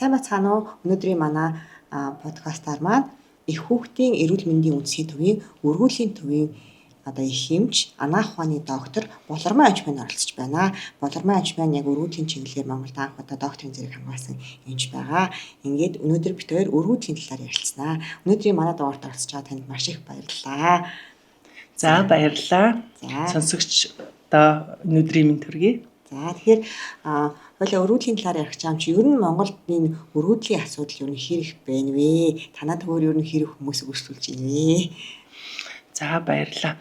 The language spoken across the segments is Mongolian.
Сайн бацгаана уу? Өнөөдрийн манай подкастаар маань их хүүхдийн эрүүл мэндийн үндэсний төвийн өргүүлийн төвийн их эмч, анагаах ухааны доктор Болормой Ажмын оролцож байна. Болормой Ажмын яг өргүүдлийн чиглэлээр Монголд анх удаа докторийн зэрэг хамгаалсан эмч байгаа. Ингээд өнөөдөр бид хоёр өргүүдлийн талаар ярилцсанаа. Өнөөдрийн манай дугаарт оролцож байгаа танд маш их баярлалаа. За баярлалаа. Сонсогч өнөөдрийн минь төргий. За тэгэхээр хоёлаа өргүүдлийн талаар ярих чам чи ер нь Монголд энэ өргүүдлийн асуудал ер нь хэр их байна вэ? Танаа төвөр ер нь хэр их хүмүүс өрсөлдөж байна вэ? За баярлалаа.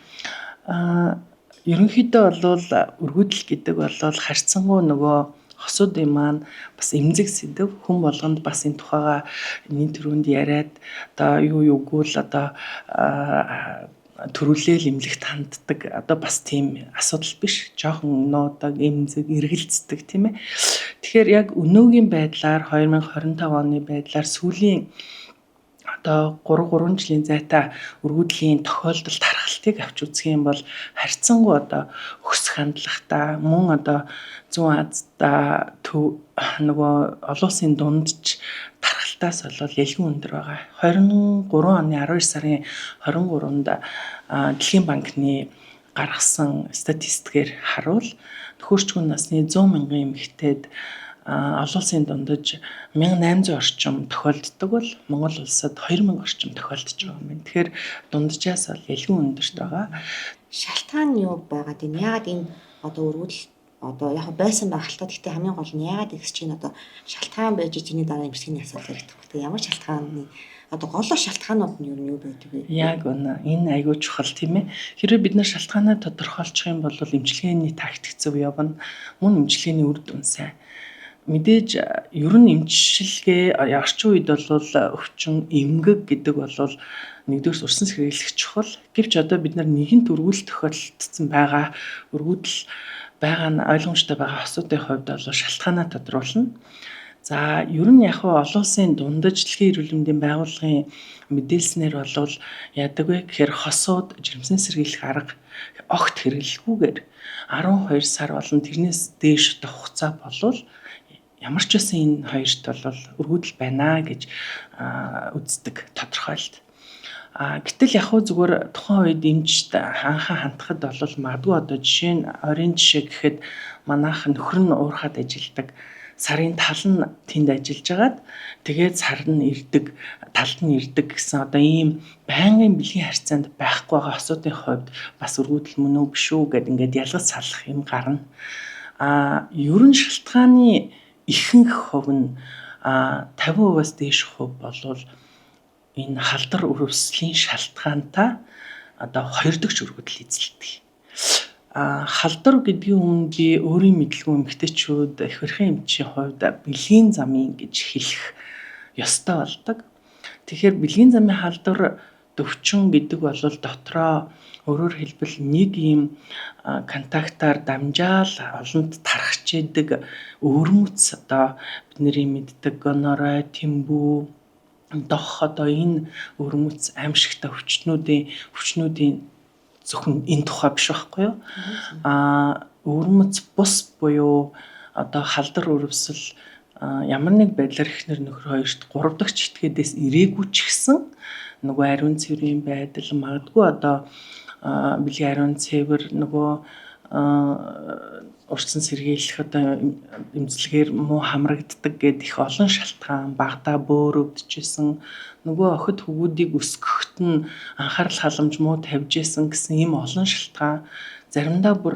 Ерөнхийдөө бол өргүүдэл гэдэг бол харьцангуй нөгөө хосуудын маань бас эмзэг сэдв хүн болгонд бас энэ тухайга энэ төрөнд яриад юугүй л төрүүлэл эмнэлэгт ханддаг бас тийм асуудал биш. Жохон нуудаг, эмзэг, эргэлздэг тийм ээ. Тэгэхээр яг өнөөгийн байдлаар 2025 оны байдлаар сүүлийн 3 жилийн зайтай өргүүдлийн тохиолдол тархалтыг авч үзэх юм бол харьцангуй өсөх хандлагатай мөн зүүн Азда нөгөө олон улсын дундч тархалтаас бол ялгүй өндөр байгаа. 23 оны 12 сарын 23-нд Дэлхийн банкны гаргасан статистикээр харуул нөхөрчгөн насны 100 мянган эмэгтэйд олон улсын дундаж 1800 орчим тохиолддог бол Монгол улсад 2000 орчим тохиолдож байгаа юм байна. Тэгэхээр дунджаас бол ялгүй өндөрт байгаа. Шалтгаан нь юу байгаад байна? Яагаад энэ өргүүдэл яг байсан байх л та. Гэхдээ хамгийн гол нь яагаад ихс чинь шалтгаан байж чиний дараа эмчгийн асуудал яригдах вэ? Ямар шалтгааны голоо шалтгаанууд нь юу байдаг вэ? Яг энэ айгүй чухал тийм ээ. Хэрэв бид нар шалтгаанаа тодорхойлчих юм бол эмчилгээний тактик зөв явна. Мөн эмчилгээний үр дүн сайн. Мэдээж ер нь эмчилгээ орчин үед бол өвчин эмгэг гэдэг бол нэгдүгээр урьдчилан сэргийлэх чухал. Гэвч бид нар нэгэн төргүүл тохиолдсон байгаа өргүүдэл байгаа нь ойлгомжтой байгаа асуудын хувьд бол шалтгаанаа тодруулна. За ер нь яг олон улсын дундаж дэлхийн эрүүл мэндийн байгууллагын мэдээлснээр бол яадаг вэ гэхээр хосууд жирэмсэн сэргийлэх арга огт хэрэглэхгүйгээр 12 сар болон тэрнээс дээш хугацаа болвол ямар ч байсан энэ хоёрт бол өргүүдэл байна гэж үздэг тодорхойлт. Гэтэл яг зүгээр тухайн үед эмчд хаанхаа хандхад бол магадгүй жишээ нь орийн жишээ гэхэд манайх нөхөр нь уурхад ажилладаг. Сарын тал нь тэнд ажиллаж агаад тэгээд сар нь ирдэг, талд нь ирдэг гэсэн ийм байнгын бэлгийн харьцаанд байхгүй байгаа асуудын хувьд бас өргүүдэл мөн үү биш үү гэд ингээд ялгаж салах юм гарна. Ер нь шалтгааны ихэнх хувь нь 50%-аас дээш хувь болвол энэ халдар өрөвслийн шалтгаантай хоёр дахь өргөдөл эзэлдэг. Халдар гэдгийн үн би өөрийн мэдлгүй эмэгтэйчүүд их хэрхэн эмчийн хувьд бэлгийн замын гэж хэлэх ёстой болдог. Тэгэхээр бэлгийн замын халдар төвчин гэдэг бол дотроо өөрөөр хэлбэл нэг ийм контактаар дамжаал олонд тархаж идэг өвөрмөц бидний мэддэг гонорой, тэмбүү, дох энэ өвөрмөц аимшигтай өвчнүүдийн зөвхөн энэ тухай биш байхгүй юу? Өвөрмөц бус буюу халдар өрөвсөл ямар нэг байдлаар эхнэр нөхөр хоёрт 3 дахь читгээдээс ирээгүй ч гэсэн нөгөө ариун цэврийн байдал магадгүй бэлгийн ариун цэвэр нөгөө урьдчилан сэргийлэх эмзэлгээр муу хамрагддаг гэд их олон шалтгаан багтаа бөөрөвдөжсэн нөгөө охид хөвгүүдийг өсгөхөд нь анхаарал халамж муу тавьж исэн гэсэн ийм олон шалтгаан заримдаа бүр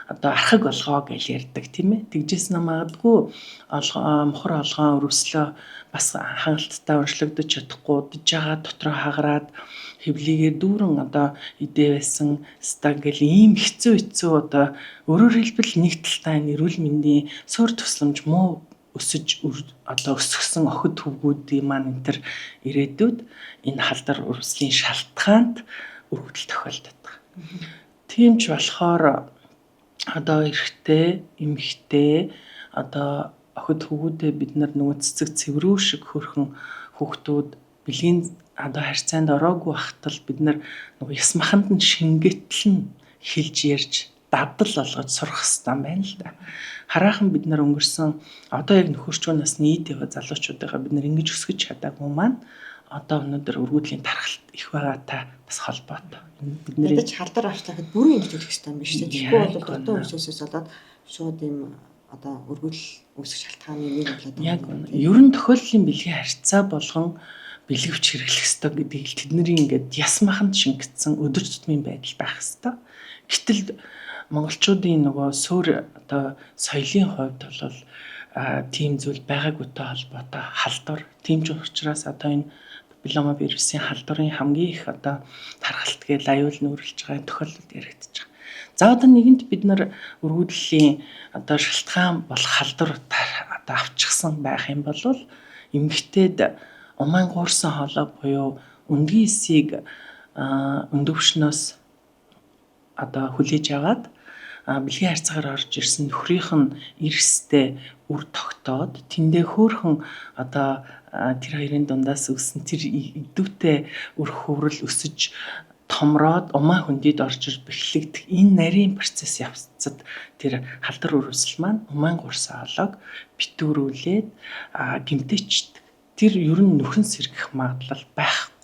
архаг олгоо гэж ярьдаг тийм ээ. Тэгжсэн магадгүй мохор олгоо өрөвслөө бас хангалттай уншлагдаж чадахгүй дж байгаа дотроо хагараад хөвлийгээр дүүрэн идээ байсан стаг гэл ийм хэцүү өөрөөр хэлбэл нэг талтай энэ эрүүл мэндийн суурь тусламж муу өсгсөн охид хөвгүүдийн маань энэ төр ирээдүйд энэ халдар өрөвслийн шалтгаанд өргөдөл тохиолддог. Тийм ч болохоор эрэгтэй, эмэгтэй охид хөвгүүдээ бид нар нөгөө цэцэг цэврүү шиг хөрхөн хүүхдүүд бэлгийн харьцаанд ороогүй бахтал бид нар нөгөө яс маханд нь шингэтэл нь хэлж ярьж дадал олгож сурах хэрэгтэй байна л да. хараахан бид нар өнгөрсөн одоо яг нөхөрчүүн насны ийд яваа залуучуудаа бид нар ингэж өсгөж чадаагүй маань одоо өнөөдөр өргөдлийн тархалт их байгаатай бас холбоотой. Бидний ядаж халдар авчлахад бүрэн ингэж өгөх хэрэгтэй юм биш үү? Тэгэхгүй бол дотоод өсөөсөөс болоод шууд ийм одоо өргөл үүсэх шалтгааны нэг болоод яг ерөн тохиолдлын бэлгийн харьцаа болгон бэлгэвч хэрэглэх ёстой гэдгийг тэдний ингээд яс маханд шингэсэн өдөр тутмын байдал байх ёстой. Гэтэл монголчуудын нөгөө суурь одоо соёлын хувьд бол тийм зүйл байгаагүйтэй холбоотой халдвар. Тийм ч учраас одоо энэ папиллома вирусын халдварын хамгийн их одоо тархалт гэж аюул нүүрлж байгаа тохиолдол яригдчих байгаа. За одоо нэгэнт бид нар өргөдлийн одоо шалтгаан болох халдвар одоо авчихсан байх юм бол эмэгтэйд умаан гуурсан хоолой буюу өндгийн эсийг өндөвшнөөс одоо хүлээж аваад бэлгийн харьцаагаар орж ирсэн нөхрийнх нь эрстэй үр тогтоод тэндээ хөөхөн одоо тэр хоёрын дундаас өссөн тэр идүүтэй үр хөврөл өсөж томроод умаа хөндөд орж ир бэхлэгдэх энэ нарийн процесс явцад тэр халдвар үрүүлсэл маань умаан гуурсан хоолойг битүүрүүлээд гэмтээчдэг. Тэр ер нь нөхөн сэргэх магадлал байхгүй.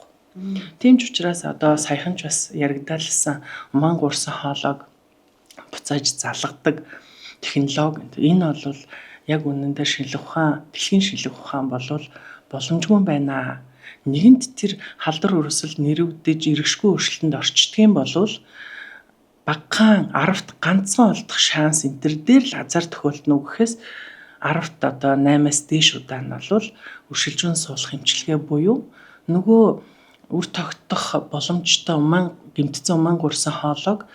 Тийм ч учраас одоо саяхан ч бас яригдалсан умаан гуурсан хоолойг буцааж залгадаг технологи. Энэ бол яг үнэндээ шинжлэх ухаан, дэлхийн шинжлэх ухаан болвол боломжгүй байна. Нэгэнт тэр халдвар өрөсөл нэрвдэж эргэшгүй өөрчлөлтөнд орчдгийм болвол багахан 10-т ганцхан олдох шанс энэ төр дээр л азар тохиолдно гэхээс 10-т одоо 8-аас дээш удаа нь бол өршөлжүүн суулгах эмчилгээ буюу нөгөө үр тогтох боломжтой гэмтсэн умаан гуурсан хоолойг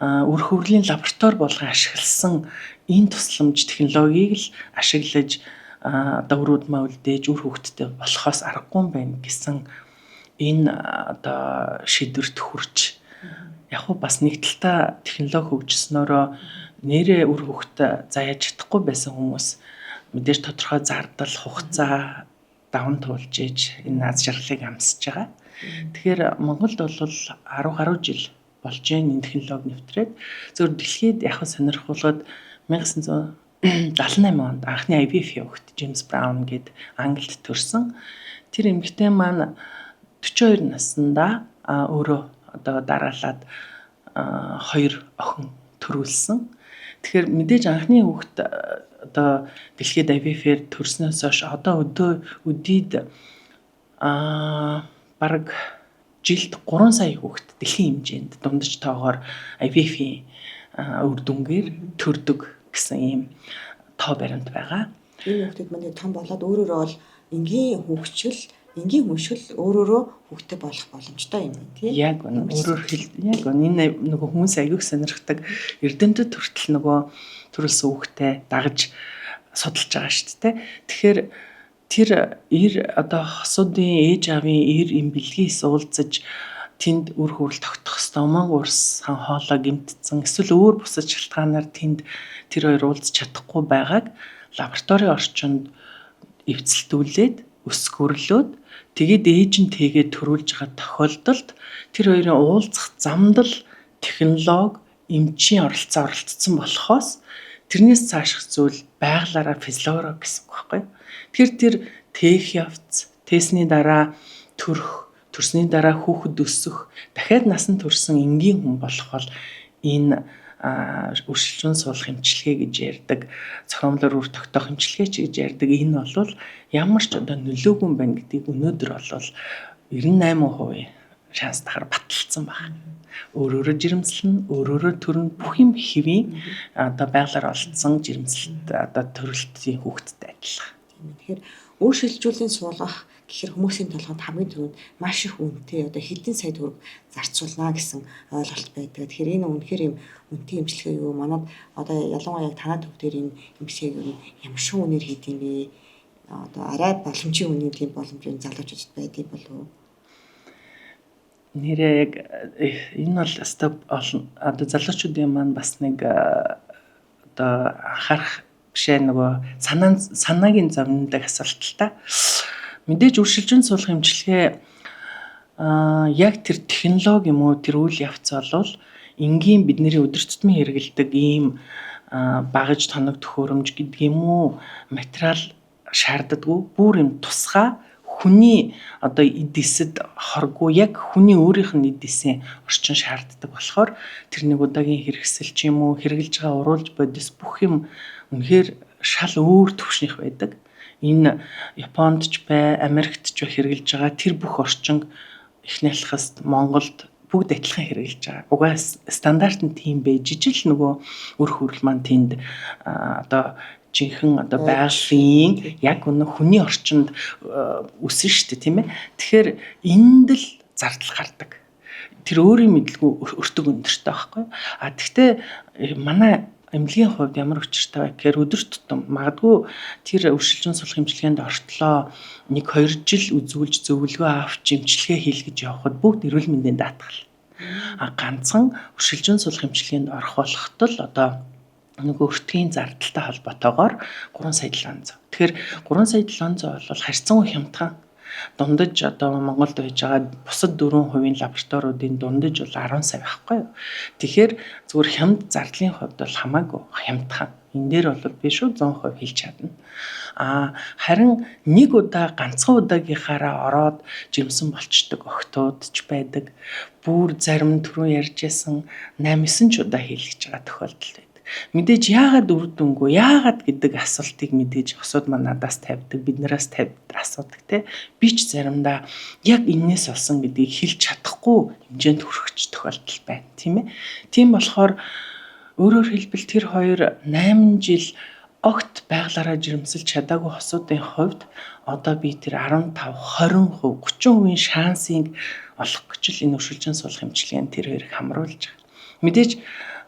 үр хөврлийн лаборатори болгон ашигласан энэ тусламж технологиг л ашиглаж одоо үр удмаа үлдээж үр хөвгттэй болохоос аргагүй байна гэсэн энэ одоо шийдвэрт хүрч яг уу бас нэг талдаа технологи хөгжснөөрөө нэрээ үр хөвгт заяаж чадахгүй байсан хүмүүс мэдээж тодорхой зардал хугацаа даван туулж ээж энэ аз жаргалыг амсаж байгаа. Тэгэхээр Монголд бол 10 гаруй жил болж энэ технологи нэвтрээд зөвхөн дэлхийд яг сонирхолтой 1978 онд анхны IVF явагт Джеймс Браун гээд Англид төрсэн. Тэр эмэгтэй маань 42 наснда өөрөө одоо дараалаад 2 охин төрүүлсэн. Тэгэхээр мэдээж анхны хүүхэд одоо дэлхийд IVF-ээр төрснөөс хойш одоо өдийд бараг жилд 3 сая хүүхэд дэлхийн хэмжээнд дундаж тоогоор IVF-ийн үр дүнгээр төрдөг гэсэн ийм тоо баримт байгаа. Энэ хүүхэд манай том болоод өөрөөрөө бол энгийн хөвшил өөрөөрөө хүүхдээ болох боломжтой юм байна тийм. Яг яг энэ нөгөө хүмүүс аягүй сонирхдаг эрдэмтэд хүртэл нөгөө төрөлсөн хүүхдээ дагаж судалж байгаа шүү дээ. Тэгэхээр тэр одоо хосуудын ээж аавын эм бэлгээс уулзаж тэнд үр хөврөл тогтох хэвээр умаан гуурсан хоолой гэмтсэн эсвэл өөр бусад шалтгаанаар тэнд тэр хоёр уулзах чадахгүй байгааг лабораторийн орчинд эвцэлдүүлээд өсгөрлөөд тэгээд ээж нь тэгээд төрүүлж байгаа тохиолдолд тэр хоёрын уулзах замдал технологи эмчийн оролцсон болохоос тэрнээс цааших зүйл байгалаараа физиологи гэсэн үг байхгүй. Тэгэхээр тэр тээх явц, тээсний дараа төрсний дараа хүүхэд өсөх, дахиад насан турсан энгийн хүн болох бол энэ өршөлжүүн суулгах эмчилгээ гэж ярьдаг, цохромлоор үр тогтоох эмчилгээ ч гэж ярьдаг. Энэ бол ямар ч одоо нөлөөгүй юм байна гэдгийг өнөөдөр бол 98% шанстахаар баталсан байна. Өөрөөрөө жирэмслэн, өөрөөрөө төрн бүх юм хэвийн одоо байгалаар олдсон жирэмслэлт одоо төрөлтийн хүүхэдтэй адилхан. Тэгэхээр өөршөлжүүлэн суулгах гэхээр хүмүүсийн толгойд хамгийн түрүүнд маш их үнэтэй одоо хэдэн сая төгрөг зарцуулна гэсэн ойлголт байдаг. Тэгэхээр энэ үнэхээр юм үнэтэй эмчилгээ юу? Манад одоо ялангуяа яг танаа төв дээр энэ эмчилгээг юу ямар шоу үнээр хийдэм бэ? Одоо арай боломжийн үнийн тийм боломжийн залуучуудад байдгийг болов уу? Нэрээ яг энэ бол одоо залуучуудын маань бас нэг одоо анхаарах бишээ нөгөө санаагийн зовнилдаг асуулт л та. Мэдээж өршөлжүүн суулгах эмчилгээ яг тэр технологи юм уу тэр үйл явц болвол энгийн бидний өдөр тутмын хэрэгэлдэг ийм багаж тоног төхөөрөмж гэдэг юм уу материал шаарддаггүй бүр юм тусгай хүний одоо эдисэд хоргүй яг хүний өөрийнх нь эдисийн орчин шаарддаг болохоор тэр нэг удаагийн хэрэгсэл ч юм уу хэрэгжилж байгаа уруулж бодис бүх юм үнэхээр шал өөр төвшнийх байдаг. Энэ Японд ч бай, Америкт ч хэрэгжилж байгаа тэр бүх орчин эхнээлхэст Монголд бүгд адилхан хэрэгжилж байгаа. Угаа стандарт нь тийм байж ижил нөгөө үр хөрөл маань тэнд одоо жинхэнэ одоо байгалийн яг өнө хүний орчинд үсэн шүү дээ тийм ээ. Тэгэхээр энд л зардал гардаг. Тэр өөрийн мэдлгүй өртөг өндөртэй байхгүй. Тэгтээ манай эмнэлгийн хувьд ямар учиртай вэ гэхээр өдөр тутам магадгүй тэр өршөлтөн сулах эмчилгээнд ортлоо 1-2 жил үзүүлж зөвлөгөө авч эмчилгээ хийлгэж явхад бүгд эрүүл мэндийн даатгал. Ганцхан өршөлтөн сулах эмчилгээнд орох болоход л одоо нөгөө өртгийн зардалтай холбоотойгоор 3 сая 700. Тэгэхээр 3 сая 700 бол харьцангуй хямдхан. Дундаж одоо Монголд байж байгаа бусад 4% лабораториудын дундаж бол 10 сая байхгүй юу. Тэгэхээр зүгээр хямд зардлын хувьд бол хамаагүй хямдхан. Энэ дээр бол би шүү 100% хэлж чадна. Харин нэг удаа ганцхан удаагийнхаараа ороод жирэмсэн болчдөг охтууд ч байдаг. Бүр зарим түрүү ярьжсэн 8-9 ч удаа хийлгэж байгаа тохиолдол байдаг. Мэдээж яагаад үр дүнгүй яагаад гэдэг асуултыг мэдээж хосууд маань надаас тавьдаг биднээс тавьдаг асуудаг те би ч заримдаа яг энэс болсон гэдгийг хэлж чадахгүй хэмжээнд хүрэх тохиолдол байна тийм ээ. Тийм болохоор өөрөөр хэлбэл тэр хоёр 8 жил огт байглаараа жирэмсэлж чадаагүй хосуудын хувьд одоо би тэр 15 20% 30% шансыг олох гэж л энэ өршөлтөн сулах эмчилгээнд тэр хоёрыг хамруулж байгаа. Мэдээж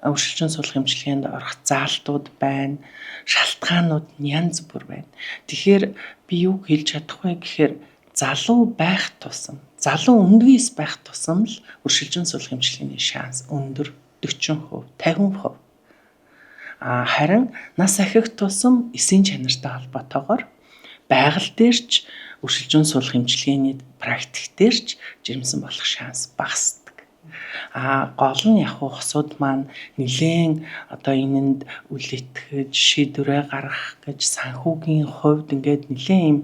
өршөлтөн сулах эмчилгээнд орох заалтууд байна, шалтгаанууд нь янз бүр байна. Тэгэхээр би юу хэлж чадах вэ гэхээр залуу байх тусам, залуу өндгийс байх тусам л өршөлтөн сулах эмчилгээний шанс өндөр 40%, 50%. Харин нас ахих тусам эсийн чанартай холбоотойгоор байгаль дээр ч өршөлтөн сулах эмчилгээний практик дээр ч жирэмсэн болох шанс багасдаг. Гол нь яг хосууд маань нэлээд одоо энэнд үл итгэж шийдвэрээ гаргах гэж санхүүгийн хувьд ингээд нэлээд юм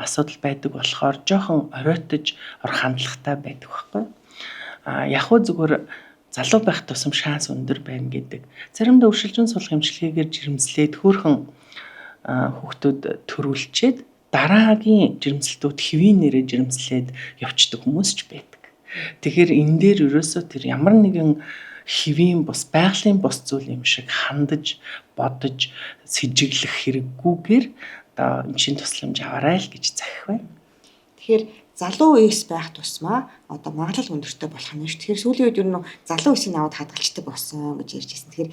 асуудал байдаг болохоор жоохон оройтож орох хандлагатай байдаг байхгүй. Яг зүгээр залуу байх тусам шанс өндөр байна гэдэг. Заримдаа өршөлтөн сулах эмчилгээгээр жирэмслээд хөөрхөн хүүхдүүд төрүүлчихэд дараагийн жирэмслэлтүүд хэвийн нэрээр жирэмслээд явцдаг хүмүүс ч байдаг. Тэгэхээр энэ дээр ерөөсөө тэр ямар нэгэн хэвийн бус байгалийн бус зүйл юм шиг хандаж бодож сэжиглэх хэрэггүйгээр одоо энэ шин тусламж аваарай л гэж захих байна. Тэгэхээр залуу үеэс байх тусмаа одоо магадлал өндөртэй болох юм шүү. Тэгэхээр сүүлийн үед ер нь залуу үеийг аваад хадгалцдаг болсон гэж ярьж байсан. Тэгэхээр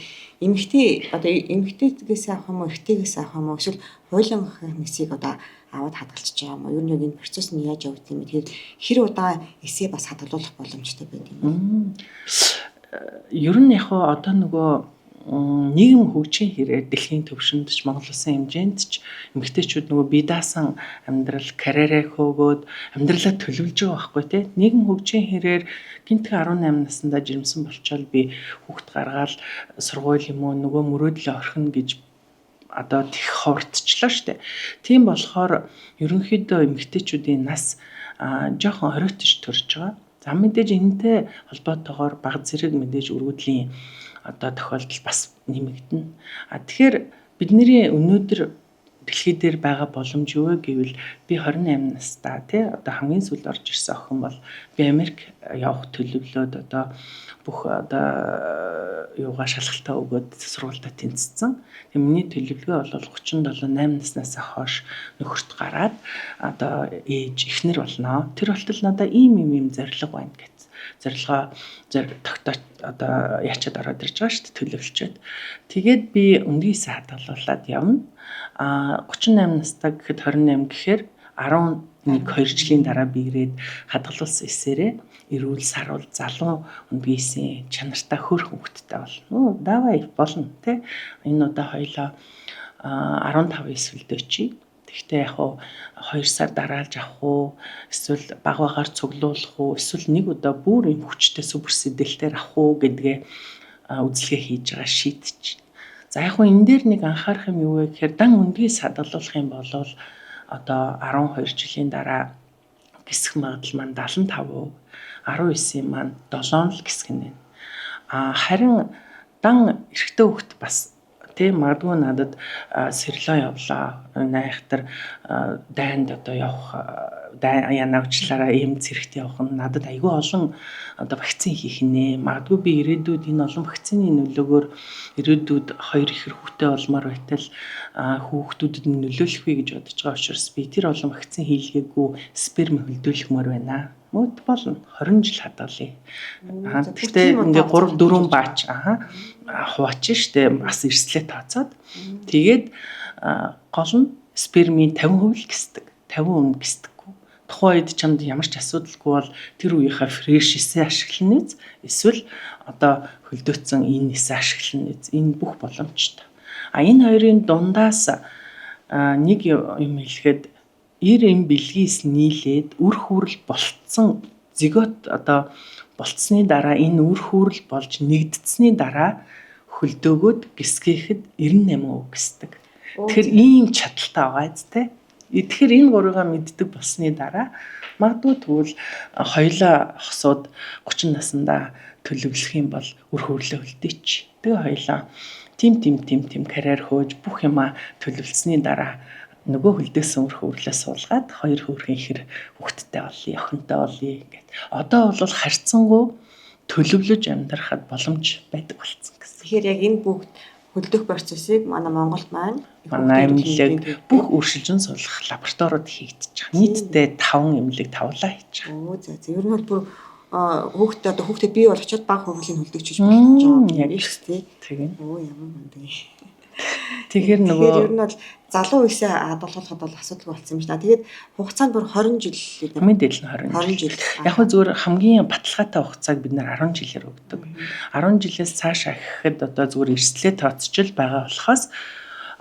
эмэгтэйгээс авах юм уу, эхтэйгээс авах юм уу, эсвэл хуулийн нисийг одоо аваад хадгалчихж байгаа юм уу? Ер нь яг энэ процесс нь яаж явагдав юм бэ? Тэгэхээр хэр удаа эсээ бас хадгалуулах боломжтой байд юм бэ? Ер нь яг одоо нөгөө нийгэм хөгжийн хэрээр дэлхийн түвшинд ч Монгол улсын хэмжээнд ч эмэгтэйчүүд нөгөө бие даасан амьдрал карьераа хөөгөөд амьдралаа төлөвлөж байгаа байхгүй тий. Нийгэм хөгжийн хэрээр гинтгэ 18 наснда жирэмсэн болчоод би хүүхд гаргаад сургууль юм уу нөгөө мөрөөдлөө орхино гэж одоо тех хурдчлаа штэ. Тийм болохоор ерөнхийдөө эмэгтэйчүүдийн нас жоохон оройтож төрж байгаа. За мэдээж энэтэй холбоотойгоор баг зэрэг мэдээж өргөдлийн одоо тохиолдол бас нэмэгдэнэ. Тэгэхээр бидний өнөөдөр дэлхий дээр байгаа боломж юу вэ гэвэл би 28 настай тий одоо хамгийн сүүлд орж ирсэн охин бол би Америк явах төлөвлөөд одоо бүх одоо юугаа шалгалтаа өгөөд сургуультай тэнцсэн. Тэгээ миний төлөвлөгөө бол 37 8 наснаас хойш нөхөрт гараад одоо ээж эхнэр болно. Тэр болтол надаа ийм зорилго байна гэж зорилгоо тогтоож одоо яачаад ороод ирж байгаа шүү дээ төлөвлөчөөд. Тэгээд би өндгийсээ хадгалуулаад явна. 38 настай гэхэд 28 гэхээр 11-2 жилийн дараа би ирээд хадгалуулсан эсээрээ эрүүл саруул залуу өндгийсийн чанартай хөөрхөн хүүхэдтэй болно. Давай болно те. Энэ удаа хоёлоо 15 эсвэл 40. Гэхдээ яг 2 сар дараалж авах уу эсвэл баг багаар цуглуулах уу эсвэл нэг удаа бүр юм хүчтэй супер сэдэлтээр авах уу гэдгээ үзлэгээ хийж байгаа шийдэж. За яг хөө энэ дээр нэг анхаарах юм юу вэ гэхээр дан өндгийг садгалуулах юм бол одоо 12 жилийн дараа гисэх магадлал маань 75%, 19-ийн маань 7 л гисэх нь. Харин дан эрэгтэй хүүхэд бас тийм магадгүй надад сэрлөө явлаа. Найхтар дайнд одоо явах янавчлаараа ийм зэрэгт явах нь надад айгүй олон одоо вакцин хийх нэ. Магадгүй би ирээдүйд энэ олон вакцины нөлөөгөөр ирээдүйд 2 ихэр хүүтэй болмоор байтал хүүхдүүдэд нөлөөлөх вэ гэж бодож байгаа учраас би тэр олон вакцин хийлгээгүй сперм хөлдөөлөхмөр байна. Мод болно 20 жил хадгалъя. Гэхдээ ингээ 3 4 баач хуваач штэ бас эрслээ тооцоод тэгээд гол нь спермийн 50% л гисдэг. 50% гисдэггүй. Тухайн үед чамд ямар ч асуудалгүй бол тэр үеийнхээ фреш эсээ ашиглана биз? Эсвэл одоо хөлдөөцсөн энэ эсээ ашиглана биз? Энэ бүх боломжтой. Энэ хоёрын дундаас нэг юм хэлэхэд 90 бэлгийс нийлээд үр хүүрэл болцсон зигот одоо болцсны дараа энэ үр хүүрэл болж нэгдсэний дараа хөлдөөгөөд гисгэхэд 98% гисдэг. Тэгэхээр ийм чадaltaй байгаа зү. Тэгэхээр энэ гурвыгаа мэддэг болсны дараа магадгүй тэгвэл хоёулаа хосууд 30 наснда төлөвлөх юм бол үр хүүрлээ хөлдөөч. Тэгээ хоёулаа тим карьер хөөж бүх юма төлөвлөсний дараа нөгөө хөлдөөсөн үр хүүрлээ суулгаад 2 хүүрхэн ихэр хүүхдтэй болъё, охинтой болъё гэд. Одоо бол харьцангуй төлөвлөж амьдрахад боломж байдаг болсон гэсэн. Тэгэхээр яг энэ бүгд хөлдөх процессыг манай Монголд маань эмнэлэг бүх үршилжин суулгах лабораториуд хийгдэж байгаа. Нийтдээ 5 эмнэлэг тавлаа хийж байгаа. За ер нь бол бүр хүүхдээ бий бол очиод баг хөвглийн хөлдөгчөж болж байгаа юм шиг тийм. Ямар мундаг. Тэгэхээр ер нь бол залуу үесээ хадгалахад бол асуудалгүй болсон юм шиг. Тэгээд хугацаанд бүр 20 жил гэдэг. Мэдээлэл нь 20 жил. Яг нь зүгээр хамгийн баталгаатай хугацааг бид нэр 10 жилээр өгдөг. 10 жилээс цаашаа гэхэд одоо зүгээр эрсдлээ тооцчил байгаа болохоос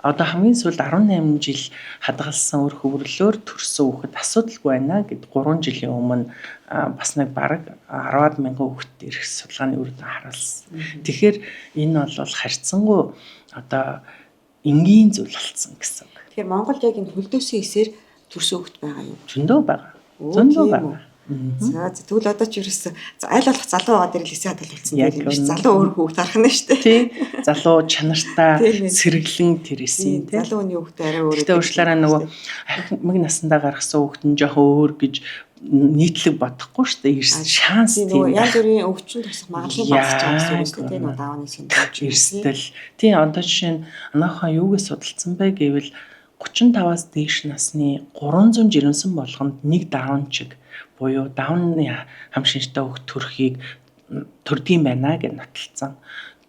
одоо хамгийн сүүлд 18 жил хадгалсан үр хөвөрлөөр төрсөн хүүхэд асуудалгүй байна гэд 3 жилийн өмнө бас нэг бараг 10-аад мянган хүүхэд ирэх судалгааны үр дүн харуулсан. Тэгэхээр энэ бол харьцангуй одоо энгийн зүйл болсон гэсэн. Тэгэхээр Монголд яг энэ хөлдөөсөн эсээр төрсөн хүүхэд байгаа юу? Зөндөө байгаа. Зөндөө байгаа. За тэгвэл одоо ч ерөөсөө аль болох залуу байгаа дээр л эсээ хадгалсан юм биш. Залуу өөр хүүхэд харах нь шүү дээ. Тий. Залуу чанартай сэргэлэн тэрсэн тий. Залуу хүний хүүхдээ арай өөр. Гэтэ уушлаараа нөгөө ахмаг насандаа гаргасан хүүхэд нь жоохон өөр гэж нийтлэг бодохгүй шүү дээ. Шанс тийм. Янз бүрийн өвчин тусах магадлал багасч байгаа гэсэн үг тийм үү? Даавны синдром эрсдэл. Тийм одоо жишээ нь анаахаа юугээс судалсан бэ гэвэл 35-аас дээш насны 300 жирэмсэн болгонд нэг даунчиг буюу даунны хамшинжтай хүүхэд төрөхийг төрдөг юм байна гэж нотолцсон.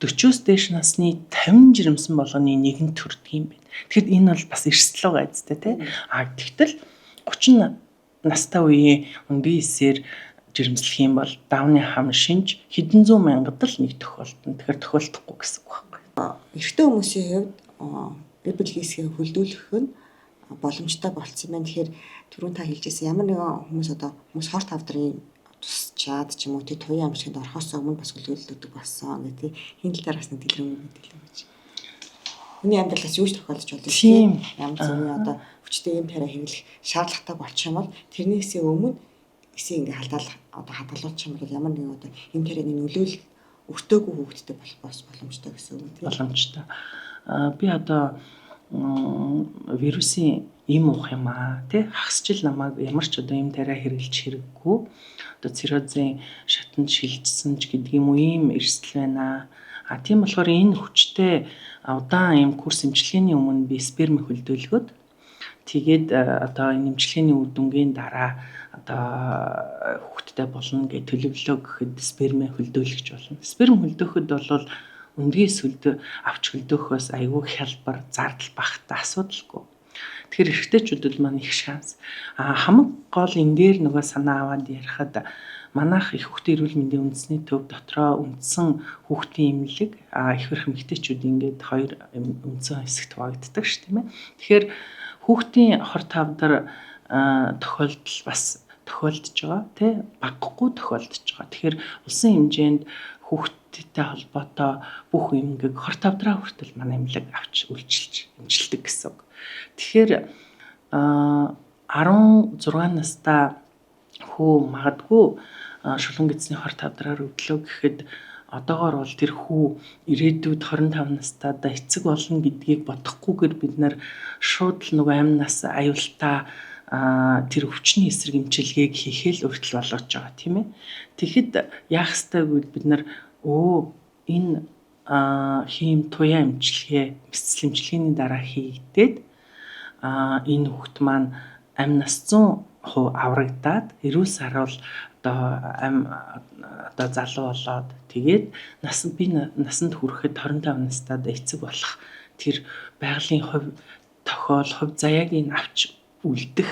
40-оос дээш насны 50 жирэмсэн болгоны нэг нь төрдөг юм байна. Тэгэхээр энэ бол бас эрсдэл байгаа зү тэ. Тэгтэл 30 настай үеийн өнгийн эсээр жирэмслэх юм бол даунны хамшинж хэдэн зуун мянгад л нэг тохиолдно. Тэгэхээр тохиолдохгүй гэсэн үг байхгүй. Эрэгтэй хүмүүсийн хувьд эбэл хийсгээ хөлдүүлэх нь боломжтой болцсон байна. Тэгэхээр түрүүн та хэлжсэн ямар нэгэн хүмүүс хорт тавдрын тусчаад ч юм уу тий туяа амжилтанд орохоос өмнө бас хөлдүүлдэг болсон гэдэг хин тал дээр бас нэг дэлгэрэнгүй мэдээлэл өгч. Хүний амьдралаас юу ч тохиолдож болно тийм. Ямар зөв одоо хүчтэй юм тарай хэвлэх шаардлагатай болчих юм бол тэрнээсээ өмнө эсээ ингээ хадгалуулчих юм бол ямар нэгэн одоо юм тарайны нөлөөлөл өртөөгүй хүүхдтэй болох боломжтой гэсэн үг тийм. Боломжтой. Би одоо вирусын им уух юм тий хагасчил намайг ямар ч одоо юм тарай хэрэглэж хэрэггүй одоо циррозын шатанд шилжсэн ч гэдэг юм уу ийм эрсдэл байна. Тийм болохоор энэ хүчтэй удаан ийм курс эмчилгээний өмнө би сперм хөлдөөлгөөд тэгээд одоо энэ эмчилгээний үр дүнгийн дараа одоо хүүхдтэй болно гэж төлөвлөө гэхэд сперм хөлдөөлгөж болно. Сперм хөлдөөхөд бол өндгийн сүлд авч хөлдөөхөөс айгүй хялбар зардал багтаа асуудалгүй. Тэгэхээр эрэгтэйчүүдэд маань их шанс. Хамаг гол энэ дээр нөгөө санаа аваад ярихад манайх их хүүхдийн эрүүл мэндийн үндэсний төв дотроо үндсэн хүүхдийн эмнэлэг ихэрх эмэгтэйчүүд ингээд хоёр үндсэн хэсэгт хуваагддаг ш тийм ээ. Тэгэхээр хүүхдийн хор тавдар тохиолдол бас тохиолдож байгаа тий баггүй тохиолдож байгаа. Тэгэхээр улсын хэмжээнд хүүхд эмэгтэйтэй холбоотой бүх юмгийг 25 хүртэл манай эмнэлэг авч үйлчилж эмчилдэг гэсэн үг. Тэгэхээр 16 настай хүү магадгүй шулуун гэзний 25 өвдлөө гэхэд одоогоор бол тэр хүү ирээдүйд 25 настайдаа эцэг болно гэдгийг бодохгүйгээр бид нар шууд л нөгөө амнаас аюултаа тэр өвчний эсрэг эмчилгээг хийхэл өртөл болгож байгаа тийм ээ. Тэгэхэд яах ёстой гэвэл бид нар энэ хийм туяа эмчилгээ, бэлтгэл эмчилгээний дараа хийгдээд энэ хүүхэд маань амь нас 100% аврагдаад эрүүл сарвал одоо залуу болоод тэгээд насанд хүрэхэд 25 настайд эцэг болох тэр байгалийн хувь заяаг авч үлдэх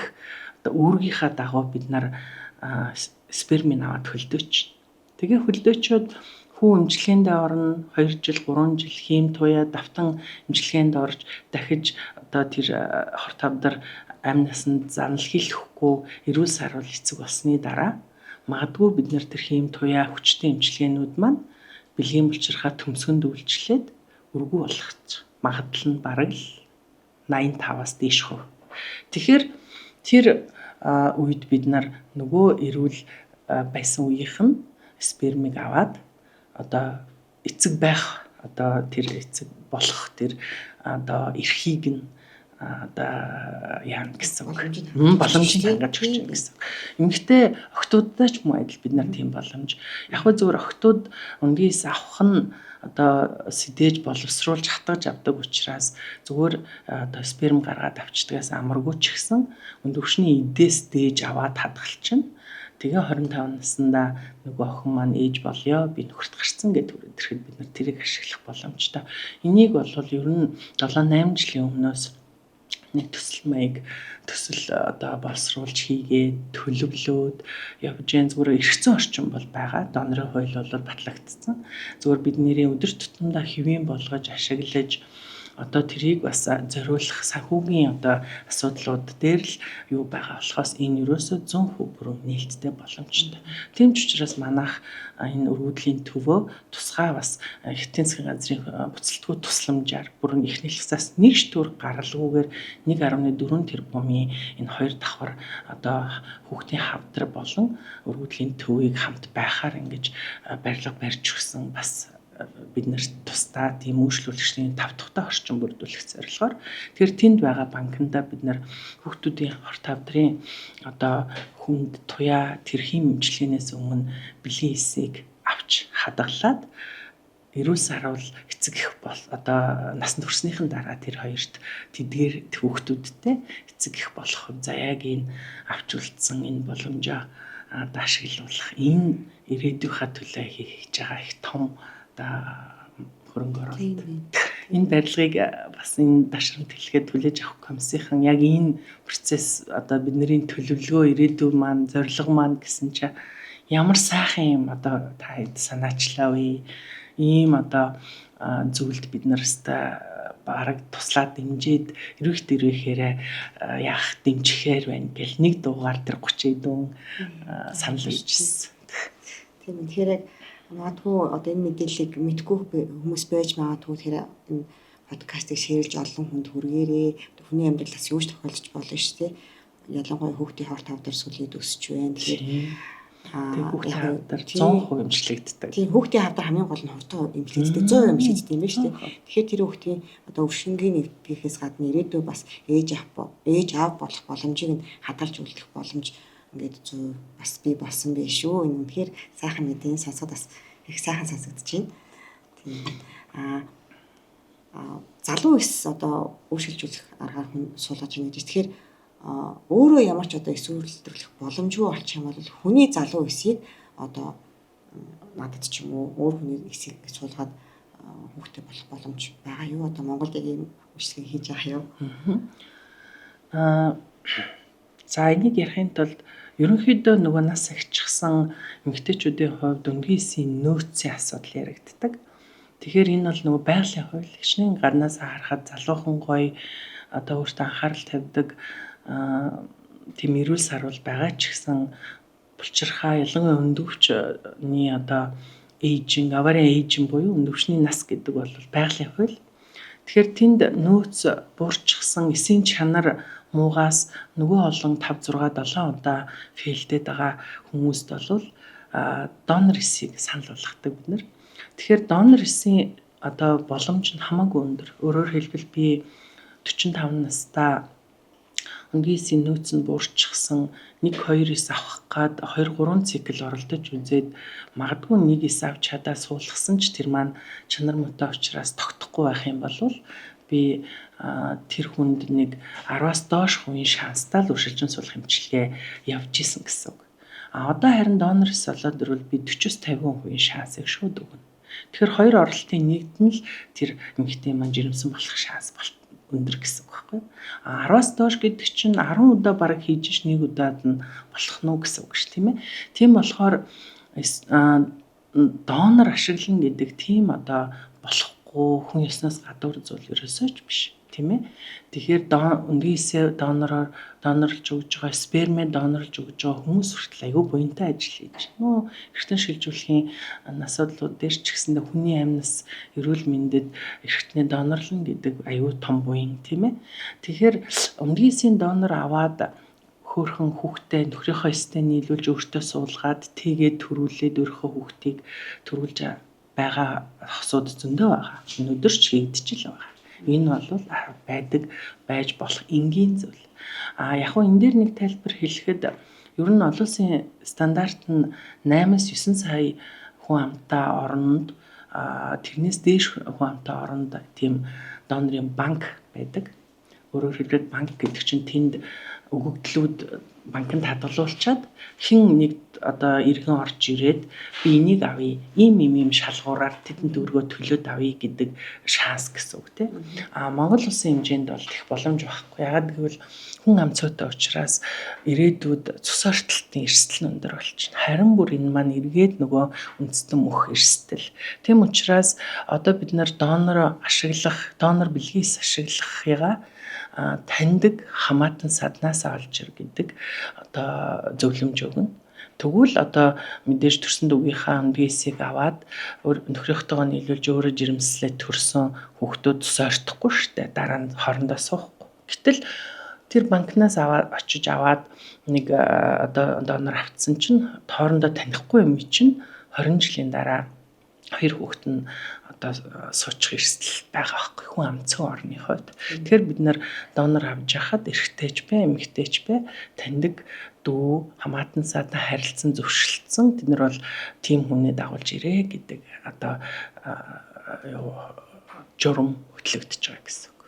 одоо үүргийнхаа дагуу бид нар спермийг аваад хөлдөөч. Тэгээ хөлдөөчөөд хүү эмчилгээндээ орно 2 жил 3 жил хийм туяа давтан эмчилгээнд орж дахиж одоо тэр 25 амь насанд занал хийхгүй эрүүл сарвал эцэг болсны дараа магадгүй бид нар тэр хийм туяа хүчтэй эмчилгээнүүд маань бэлгийн булчирхаа төмсгөнд үйлчлээд өргүү болох магадлал нь бараг л 85-аас дээш хувь. Тэгэхээр тэр үед бид нар нөгөө эрүүл байсан үеийнх нь спермийг аваад одоо эцэг байх одоо тэр эцэг болох тэр одоо эрхийг нь одоо яана гэсэн үг. Боломжийг хангаж өгч байна гэсэн. Эмэгтэй охтуудтай ч мөн адил бид нар тийм боломж. Яг хөө зөвөр охтууд үнгээс авах нь одоо сэдэж боловсруулж хатгаж авдаг учраас зүгээр одоо сперм гаргаад авчдгаас амаргүй ч гэсэн өндөвшний эдээс дээж аваад хадгалчихна. Тэгээ 25 наснда нөгөө охин маань ээж болёо би нөхөрт гарцсан гэдэг үрэхэд бид нар тэрийг ашиглах боломжтой. Энийг бол ер нь 7-8 жилийн өмнөөс нэг төсөл одоо боловсруулж хийгээд төлөвлөөд явж гэн зүгээр эргэцэн орчин бол байгаа. Донорын хууль бол батлагдсан. Зүгээр бидний өдөр тутамдаа хэвийн болгож ашиглаж одоо тэрийг бас зориулах санхүүгийн одоо асуудлууд дээр л юу байгаа болохоос энэ юусоо 100% бүрэн нээлттэй боломжтой. Тийм ч учраас манайх энэ өргөдлийн төвөө тусгай бас Хятадын засгийн газрын буцалтгүй тусламжаар бүрэн эхний лагсаас нэг штүр гаралгүйгээр 1.4 тэрбумын энэ 2 давхар одоо хүүхдийн хавдар болон өргөдлийн төвийг хамт байхаар ингэж барилга барьж өгсөн бас бид нарт тусдаа тийм үйлчлүүлэгчдийн 5 дахь орчин бүрдүүлэх зорилгоор тэр тэнд байгаа банкнда бид нар хүүхдүүдийн 25-дрын одоо хүнд туяа тэрхийн эмчилгээнээс өмнө бэлгийн эсийг авч хадгалаад эрүүл сарвал эцэг их бол одоо насанд хүрснийхэн дараа тэр хоёрт тэдгээр хүүхдүүдтэй эцэг их болох заяагийн авч үлдсэн энэ боломжоо ашиглуулах энэ ирээдүйнхаа төлөө хийж байгаа их том хөрөнгө оруулалт. Энэ барилгыг бас энэ дашрамт хэлгээд хүлээж авах комиссийн яг энэ процесс одоо бидний төлөвлөгөө ирээдүйн маань зорилго маань гэсэн чинь ямар сайхан юм одоо та хэд санаачлаа вэ? Ийм одоо зүйлд бид наrast бараг туслаад дэмжиж ирээхээр яах дэмжихээр байна гэл нэг дугаар дээр 30 дүүн санал иржсэн. Тийм тэгэхээр магадгүй одоо энэ мэдээллийг мэдгүй хүмүүс байж магадгүй тэгэхээр энэ подкастыг шеэрлж олон хүнд хүргээрээ хүний амьдралаас юу ч тохиолдож болно шүү дээ. Ялангуяа хүүхдийн 25 дэх сүлээд өсөж байна. Тэгэхээр хүүхдийн хавдар 100% эмчлэгддэг. Тийм хүүхдийн хавдар хамгийн гол нь хувьтай эмчлэгддэг 100% эмчлэгддэг юм байна шүү дээ. Тэгэхээр тэр хүүхдийн одоо өвшингийн нэгтгэхээс гадна ирээдүйд бас ээж аав болох боломжийг нь хадгалж үлдэх боломж ингээд зөв бас би болсон байх шүү. Энэ үнэхээр сайхан мэдээ сонсоод бас их сайхан сонсогдож байна. Тийм залуу эс одоо өөрчилжүүлэх аргаар хүн суулгаж байна гэж. Тэгэхээр өөрөө ямар ч одоо эс үйлдвэрлэх боломжгүй болчих юм бол хүний залуу эсийг одоо надад ч юм уу өөр хүний эсийг суулгаад хүүхдээ болох боломж байгаа юу? Одоо Монголд ийм үйлчлэг хийж байгаа юу? За энийг ярихын тулд ерөнхийдөө нөгөө нас агчсан эмэгтэйчүүдийн хувьд өндгийн эсийн нөөцийн асуудал яригддаг. Тэгэхээр энэ бол нөгөө байгалийн хууль хичнээн гарнаас харахад залуухан гоё одоо өөртөө анхаарал тавьдаг тийм эрүүл сарвал байгаа ч гэсэн булчирхаа ялангуяа өндөвчний одоо эйжинг, аварын эйжинг буюу өвчний нас гэдэг бол байгалийн хууль. Тэгэхээр тэнд нөөц буурчихсан эсийн чанар муугаас нөгөө олон 5 6 7 удаа фейлдэд байгаа хүмүүст бол донор эсийг санал болгодог бид нар. Тэгэхээр донор эсийн одоо боломж нь хамаагүй өндөр. Өөрөөр хэлбэл би 45 настай өнгийн эсийн нөөц нь буурчихсан 1-2 эс авах гад 2-3 цикл оролдож үзээд магадгүй 1 эс авч чадаа суулгасан ч тэр маань чанар муутай учраас тогтохгүй байх юм бол би тэр хүнд нэг 10-аас доош хувийн шанстай л уршилжин суулгах эмчилгээ явж исэн гэсэн үг. Одоо харин донор эс болоод ирвэл би 40-50% шансыг шууд өгнө. Тэгэхээр хоёр оролтын нэгд нь л тэр эмэгтэй маань жирэмсэн болох шанс өндөр гэсэн үг байхгүй юу? 10-аас доош гэдэг чинь 10 удаа бараг хийж ш нэг удаад нь болох нь гэсэн үг ш, тийм ээ. Тийм болохоор донор ашиглана гэдэг тийм одоо болохгүй хүн ёсноос гадуур зүйл ерөөсөө ч биш, тийм ээ. Тэгэхээр өнгийн эсээ донорлж өгж байгаа, спермээ донорлж өгж байгаа хүмүүс хүртэл аюу буянтай ажил хийж байна. Эргэтэн шилжүүлэхийн асуудлууд дээр ч гэсэндээ хүний амьнас, эрүүл мэндэд эргэтнээ донорлно гэдэг аюу том буян, тийм ээ. Тэгэхээр өнгийн эсийн донор аваад хөөхөн хүүхдээ нөхрийнхөө эстэй нийлүүлж өөртөө суулгаад тэгээд төрүүлээд өөрийнхөө хүүхдийг төрүүлж байгаа хосууд зөндөө байгаа. Өнөөдөр ч хийгдчихэл байгаа. Энэ бол байж болох энгийн зүйл. Яг хөө энэ дээр нэг тайлбар хэлэхэд ер нь олон улсын стандарт нь 8-9 сая хүн амтай оронд тэрнээс дээш хүн амтай оронд тийм донорын банк байдаг. Өөрөөр хэлбэл банк гэдэг чинь тэнд өгөгдлүүд банкнд хадгалуулчаад хэн нэг одоо иргэн орж ирээд би энийг авъя, ийм шалгуураар тэдэнд өргөө төлөөд авъя гэдэг шанс гэсэн үг тийм. Монгол улсын хэмжээнд бол их боломж байхгүй. Ягаад гэвэл хүн ам цөөтэй учраас ирээдүйд цус ортолтын эрсдэл нь өндөр болчихно. Харин бүр энэ маань эргээд нөгөө үндэстэн мөх эрсдэл. Тийм учраас одоо бид нар донор бэлгээс ашиглахыгаа таньдаг хамаатан саднаас олж ир гэдэг одоо зөвлөмж өгнө. Тэгвэл одоо мэдээж төрсөн дүүгийнхаа өнгийн эсийг аваад нөхрийнхтэйгээ нийлүүлж өөрөө жирэмслээ төрсөн хүүхдүүд цус ортохгүй штэ, дараа нь хоорондоо суухгүй. Гэтэл тэр банкнаас очиж аваад нэг одоо донор авцсан чинь хоорондоо танихгүй юм чинь 20 жилийн дараа хоёр хүүхэд нь одоо суучих эрсдэл байгаа байхгүй хүн амцсан орны хувьд. Тэгэхээр бид нар донор авч яхад эрэгтэйч бэ, эмэгтэйч бэ, таньдаг дүү, хамаатан садан харилцсан, зөвшөлдсөн тэд нар бол тийм хүнээ дагуулж ирээ гэдэг одоо журам хөтлөгдөж байгаа гэсэн үг.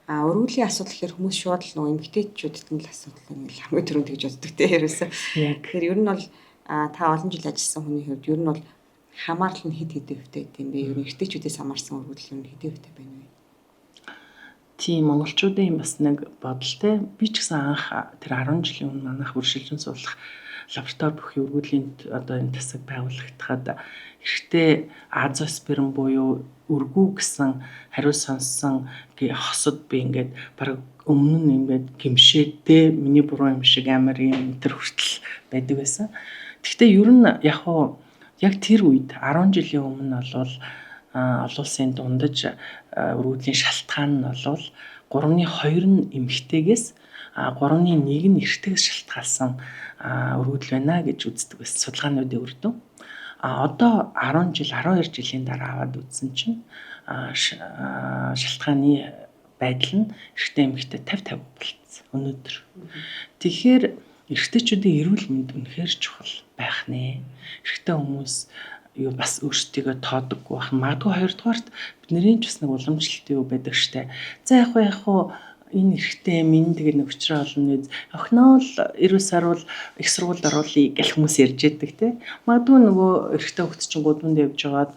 Өргөдлийн асуудал гэхээр хүмүүс шууд л нөгөө эмэгтэйчүүдэд нь л асуудал ингээл хамгийн түрүүнд гэж боддог те ерөөсөө. Тэгэхээр ер нь бол та олон жил ажилласан хүний хувьд ер нь бол хамаарал нь хэд хэвтэй юм бэ? Ер нь эрэгтэйчүүдээс хамаарсан өргөдөл нь хэд хэвтэй байна вэ? Тийм монголчуудын бас нэг бодолтой. Би ч гэсэн анх тэр 10 жилийн өмнө манайх үршилжин суулгах лаборатори бүхий өргөдлийн одоо энэ тасаг байгуулагдахад эрэгтэй азосперм буюу өргүү гэсэн хариу сонссон хосод би ингээд баг өмнө нь ингээд гимшээдээ миний буруу юм шиг амар юм тэр хүртэл байдаг байсан. Гэхдээ ер нь яг тэр үед 10 жилийн өмнө бол олон улсын дундаж өргөдлийн шалтгаан нь бол 3/2 нь эмэгтэйгээс 3/1 нь эрэгтэйгээс шалтгаалсан өргөдөл байна гэж үздэг байсан судалгаануудын үр дүн. Одоо 12 жилийн дараа аваад үзсэн чинь шалтгааны байдал нь эрэгтэй эмэгтэй 50-50 болцсон өнөөдөр. Тэгэхээр эрэгтэйчүүдийн эрүүл мэнд үнэхээр чухал байх нэ. Эрэгтэй хүмүүс бас өөрсдийгөө тоодоггүй байх. Магадгүй хоёрдугаарт бидний ч бас нэг уламжлалт байдаг штэ. За яг энэ эрэгтэй минь тэгээ нэг өчрөө олон нэг охиноо л 90 сар их сургуульд оруулъя гэх хүмүүс ярьж байдаг те. Магадгүй нөгөө эрэгтэй хөлт чинь гудамд явж байгаад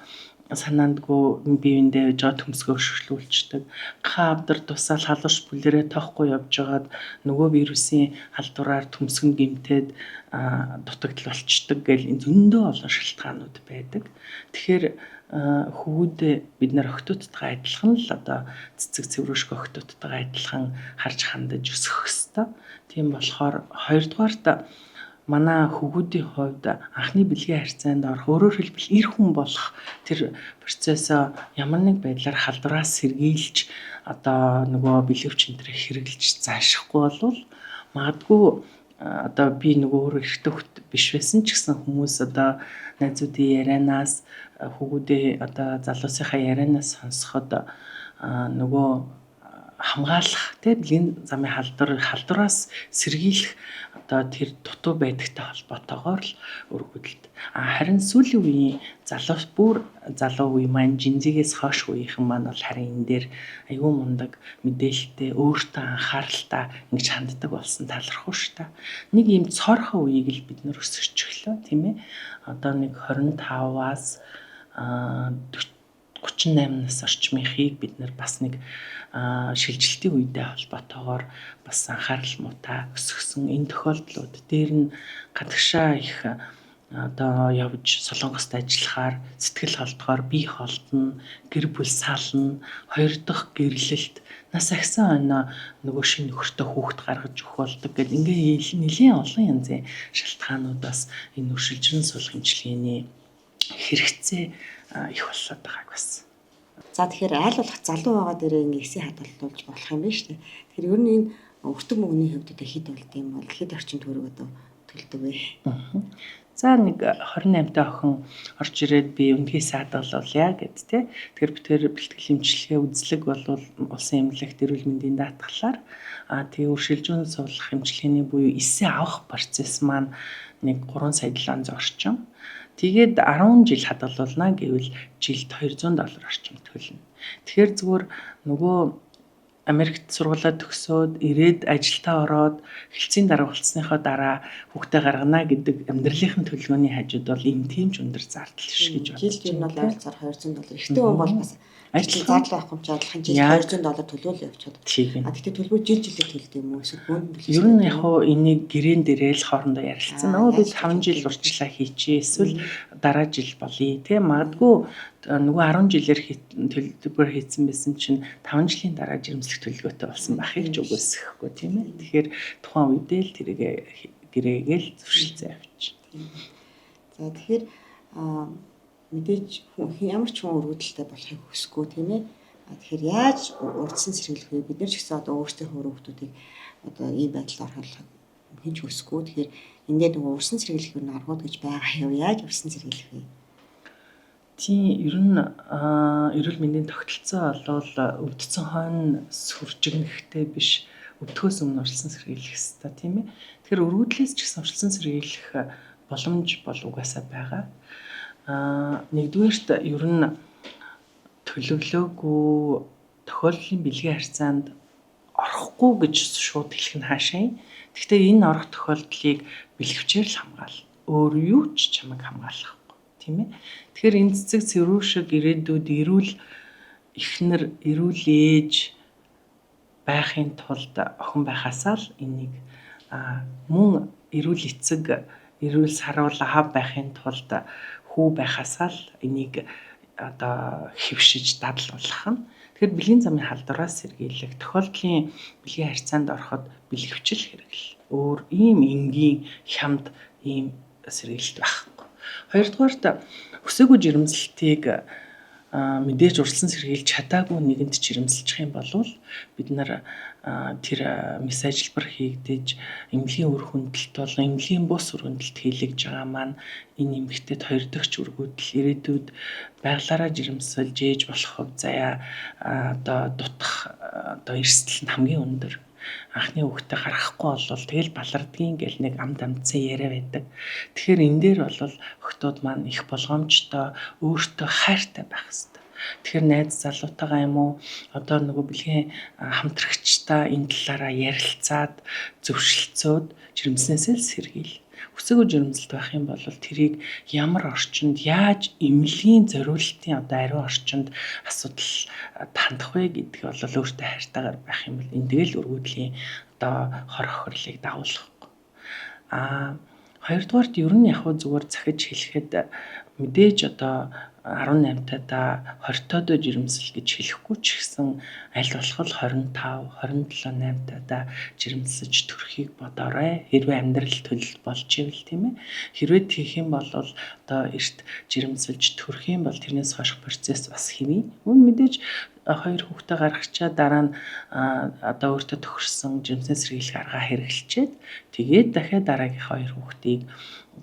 санаандгүй биеиндээ жоо төмсгөө хөшөглүүлчихдэг. Авдар тусаал халуурч бүлэрээ тоохгүй явж байгаад нөгөө вирусын халдвараар төмсгөн гимтээд дутагдал болчдөг гэл энэ зөндөө олон шалтгаанууд байдаг. Тэгэхээр хөвгүүдээ бид нар охтуудтайгаа адилхан л одоо цэцэг цэврүүшг охтуудтайгаа адилхан харж хандаж өсгөх ёстой. Тийм болохоор хоёрдугаарт манай хүүгүүдийн хувьд анхны бэлгийн харьцаанд орох, өөрөөр хэлбэл эр хүн болох тэр процессоо ямар нэг байдлаар халдвараас сэргийлж одоо нөгөө бэлгэвч энэ хэрэглэж заашихгүй болвол магадгүй одоо би нөгөө өөр эрэгтэй хөлт биш байсан ч гэсэн хүмүүс одоо найзуудын ярианаас хүүгүүдээ одоо залуусынхаа ярианаас сонсоход нөгөө хамгаалах тийм бэлгийн замын халдвараас сэргийлэх одоо тэр дутуу байдагтай холбоотойгоор л өргөдөлт. Харин сүүлийн үеийн залуу үе маань жинзигээс хойш үеийнхэн маань бол харин энэ дээр аюу мундаг мэдээлэлтэй өөртөө анхааралтай ингэж ханддаг болсон талархав шүү дээ. Нэг ийм цоорхоо үеийг л бид нөр өсгөж өглөө тийм ээ. Одоо нэг 25-аас 38 нас орчмынхийг бид нар бас нэг шилжилтийн үедээ холбоотойгоор бас анхаарал муутай өсгсөн энэ тохиолдлууд дээр нь гадагшаа их одоо явж солонгост ажиллахаар сэтгэл холдохоор бие холдно, гэр бүл сална, хоёр дахь гэрлэлт нас агсан оноо нөгөө шинэ нөхөртөө хүүхэд гаргаж өгөх болдог гэл ингээ нэлийн олон янзын шалтгаанууд бас энэ өршөлжин суулгах эмчилгээний хэрэгцээ их болоод байгааг бас. За тэгэхээр айл болох залуу байгаа дээрээ ингээ эсийн хадгалуулж болох юм байна шүү дээ. Тэгэхээр ер нь энэ өртөг мөнгөний хувьд одоо хэд болд юм бол хэд орчим төгрөг одоо төлдөг вэ? За нэг 28 та охин орж ирээд би үндгээс хадгалуулъя гэд тэ. Тэгэхээр бид тэр бэлтгэл эмчилгээ үзлэг бол улсын эмнэлэгт эрүүл мэндийн даатгалаар тэгээ өршөлжин суулгах эмчилгээний буюу эсээ авах процесс маань нэг 3 сая 700 орчим. Тэгээд 10 жил хадгалуулна гэвэл жилд $200 орчим төлнө. Тэгэхээр зүгээр нөгөө Америкт сургуулаа төгсөөд ирээд ажилдаа ороод хэлцийн дарга болсныхоо дараа хүүхдээ гаргана гэдэг амьдралынхын төлөвлөгөөний хажууд бол ийм тийм ч өндөр зардал биш гэж бодож байна. Жилд ер нь бол ойролцоогоор $200. Эхтэн хүн бол бас ажил зардал авахгүй ч адилхан жилд $200 төлөөлөө явчихад. Гэхдээ төлбөр жилээр төлдөг юм уу? Эсвэл бөөнд төлөв? Ер нь яг хоо энийг гэрээн дээрээ л хоорондоо ярилцсан. Нөгөө бид 5 жил урьдчилан хийчихээ эсвэл дараа жил болъё. Тэ магадгүй нөгөө 10 жилээр төлбөр хийсэн байсан чинь 5 жилийн дараа жирэмслэх төлөвлөгөөтэй болсон байхыг ч үгүйсэхгүй тийм ээ. Тэгэхээр тухайн үедээ л тэрийг гэрээгээл зөвшөлдсөн явчих. За тэгэхээр мэдээж ямар ч хүн өргөдөлтэй болохыг хүсэхгүй тийм ээ. Тэгэхээр яаж урдсан сэргийлэх вэ? Бид нар ч гэсэн одоо өөрсдийнхөө хүүхдүүдийг одоо ийм байдалд орохыг хинч хүсэхгүй. Тэгэхээр энэ дээр нөгөө урдсан сэргийлэх нь аргууд гэж байгаа юу? Яаж урдсан сэргийлэх вэ? Тийм ер нь эрүүл мэндийн тогтолцоо бол өвдсөн хойно сүржигнэхтэй биш өвдөхөөс өмнө урдсан сэргийлэх хэрэгтэй тийм ээ. Тэгэхээр өргөдлөөс ч гэсэн урдсан сэргийлэх боломж бол угаасаа байгаа. Нэгдүгээрт ер нь төлөвлөөгүй тохиолдлын бэлгийн харьцаанд орохгүй гэж шууд хэлэх нь хаашаа юм. Гэхдээ энэ орох тохиолдлыг бэлгэвчээр л хамгаална. Өөр юу ч чамайг хамгаалахгүй тийм ээ. Тэгэхээр энэ цэцэг цэрүү шиг ирээдүйд эрүүл эхнэр, эрүүл ээж байхын тулд охин байхасаа л энийг мөн эрүүл эцэг, эрүүл саруул аав байхын тулд хүү байхасаа л энийг одоо хэвшиж дадлуулах нь. Тэгэхээр бэлгийн замын халдвараас сэргийлэх тохиолдлын бэлгийн харьцаанд ороход бэлгэвчил хэрэглэл. Өөр ийм энгийн хямд ийм сэргийлэлт байхгүй. Хоёрдугаарт өсөөгүй жирэмслэлтийг мэдээж урьдчилан сэргийлж чадаагүй нэгэнд жирэмсэлж юм бол бид нар тэр мэс ажилбар хийгдэж эмнэлгийн үр хөндлөлт болон эмнэлгийн бус үр хөндлөлт хийлгэж байгаа маань энэ эмэгтэйд хоёр дахь өргөдөл ирээдүйд байгалаараа жирэмсэлж ээж болох хувь заяа одоо дутах одоо эрсдэл нь хамгийн өндөр. Анхны хүүхдээ гаргахгүй болвол тэгэл балардгийн гэл нэг амд амдсан яриа байдаг. Тэгэхээр энэ дээр бол охтууд маань их болгоомжтой өөртөө хайртай байх хэрэгтэй. Тэгэхээр найз залуутайгаа юм уу одоо нөгөө бэлгийн хамтрагчтай энэ талаараа ярилцаад зөвшөлдсөөд жирэмснээсээ л сэргийл. Өсөөгүй жирэмсэлт байх юм бол тэрийг ямар орчинд яаж эмнэлгийн зориулалтын одоо ариун орчинд асуудал хандах вэ гэдгийг бол өөртөө хайртайгаар байх юм бол энэ тэгэл өргөдлийн одоо хор хохирлыг дагуулахгүй. Хоёрдугаарт ер нь яг зүгээр захиж хэлэхэд мэдээж одоо 18-таа 20-тоо жирэмсэл гэж хэлэхгүй ч гэсэн аль болох 25, 27, 8-таа жирэмсэж төрхийг бодоорой. Хэрвээ амьдрал төлөлт болж ивэл тийм ээ. Хэрвээ тийх юм бол одоо эрт жирэмсэлж төрөх юм бол тэрнээс хойш процесс бас хэвээ. Мөн мэдээж хоёр хүүхдээ гаргачаад дараа нь одоо өөртөө тохирсон жирэмсэн сэргийлэх арга хэрэглчээд тэгээд дахиад дараагийн хоёр хүүхдийг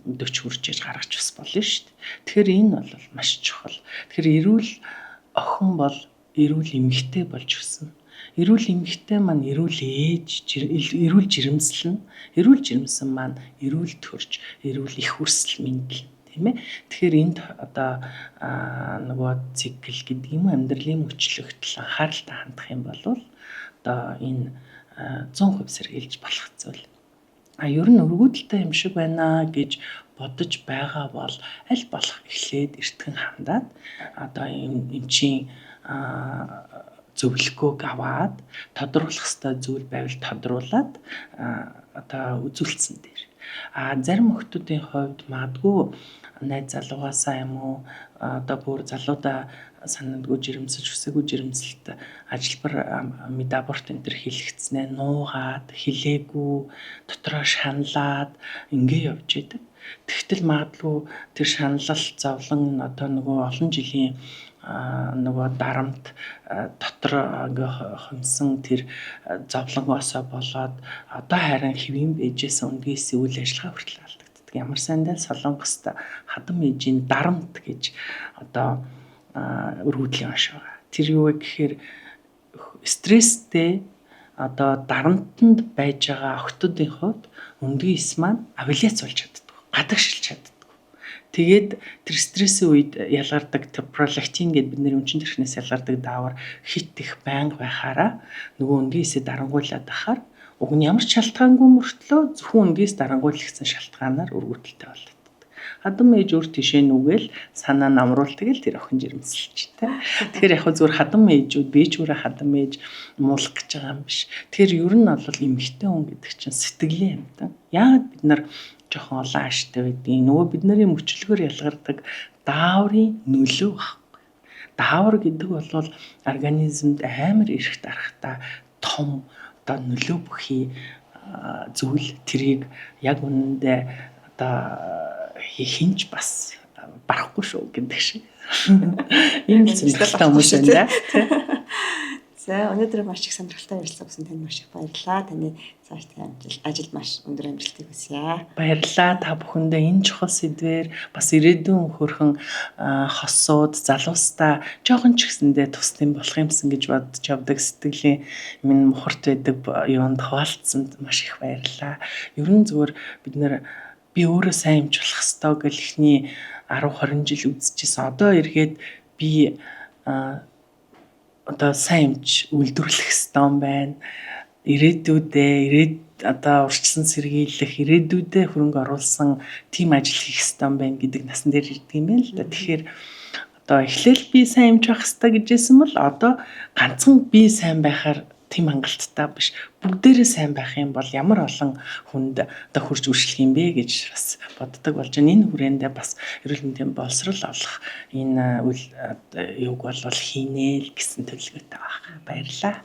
40 хүрч иж гаргаж бас болно шүү дээ. Тэгэхээр энэ бол маш чухал. Тэгэхээр эрүүл охин бол эрүүл эмэгтэй болж өснө. Эрүүл эмэгтэй маань эрүүл ээж, эрүүл жирэмслэн, эрүүл жирэмсэн маань эрүүл төрж, эрүүл их хүрсэл мэндэл, тийм ээ. Тэгэхээр энд одоо нөгөө цикл гэдэг юм амьдралын мөчлөгтөл анхааралтай хандах юм бол одоо энэ 100% сэргийлж болох зүйл. Ер нь өргөдөлтэй юм шиг байна гэж бодож байгаа бол аль болох эхлээд эртхэн хандаад одоо эмчийн зөвлөгөөг аваад тодруулах ёстой зүйл байвал тодруулаад одоо үзүүлсэн дээр. Зарим охтуудын хувьд магадгүй найз залуугаасаа юм уу одоо бүр залуудаа санагдгүй жирэмсэж үсээгүй жирэмсэлт ажилбар медаборт энэ төр хийлгэцнээ нуугаад хилээгүй дотроо шаналаад ингээ явж идэг. Тэгтэл магадгүй тэр шаналл зовлон одоо нөгөө олон жилийн нөгөө дарамт дотор ингээ хөнсөн тэр зовлонгоосоо болоод одоо харин хэвэн байжсэн үндгээс үйл ажиллагаа хүртэл алдагддаг. Ямар сандаа Солонгост хадам ээжийн дарамт гэж одоо өргөдлийн онш байгаа. Тэр юу вэ гэхээр стресстэй одоо дарамтанд байж байгаа охтуудын хувьд өндгийс маань авиляц болж чаддаг. Гадагшилж чаддаг. Тэгээд тэр стрессийн үед ялгардаг пролактин гэдэг бидний өмчин төрхнөөс ялгардаг даавар хит их байнга байхаараа нөгөө өндгийсээ дарангуйлаад ахаар уг нь ямар ч шалтгаангүй мөртлөө зөвхөн өндгийс дарангуйлагсан шалтгаанаар өргөдөлтэй болдог. Хадам ээж өөр тишээ нүгэл санаа намруул тэгэл тэр охин жирэмсэлж тэ. Тэгэхээр яг зүгээр хадам ээжүүд би ч өөрөө хадам ээж муулах гэж байгаа юм биш. Тэгэхээр ер нь бол эмэгтэй хүн гэдэг чинь сэтгэлийн юм да. Яагаад бид нар жоохон олон ааштай байдгийг нөгөө бидний мөчлөгөөр ялгардаг дааврын нөлөө багхгүй. Даавар гэдэг бол организмд амар эрхт арахта том одоо нөлөө бүхий зүйл тэрийг яг үнэндээ одоо хинж бас барахгүй шүү гэдэг шиг. Ийм зүйлтэй хүмүүс байна. За өнөөдөр маш их сонирхолтой ярилцлага өгсөн танд маш их баярлалаа. Таны цаашдын ажилд маш өндөр амжилтыг хүсье. Баярлалаа та бүхэндээ энэ чухал сэдвээр бас ирээдүйн хөрхөн хосууд залуустаа жоохон ч гэсэндээ тусдсан болох юмсан гэж бодож явдаг сэтгэлийн минь мухарт байдаг юунд хуваалцсанд маш их баярлалаа. Ер нь зүгээр бид нэр би өөрөө сайн юмч болох ёстой гэл ихний 10-20 жил үзчихсэн. Одоо эргээд би одоо сайн юмч үйлдвэрлэх ёстой юм байна. Ирээдүйдээ одоо урьдчилан сэргийлэх, ирээдүйдээ хөрөнгө оруулсан тийм ажил хийх ёстой юм байна гэдэг насан дээр ирдэг юм байна л да. Тэгэхээр одоо эхлээл би сайн юмч байх ёстой гэжсэн бол одоо ганцхан би сайн байхаар тийм хангалттай биш. Бүгдээрээ сайн байх юм бол ямар олон хүнд одоо хурж үржих юм бэ гэж бас боддог болж байна. Энэ хүрээндээ бас эрүүл мэндийн боловсрол олох энэ үйл юуг бол хийнэ л гэсэн төлөвлөгөөтэй байна. Баярлалаа.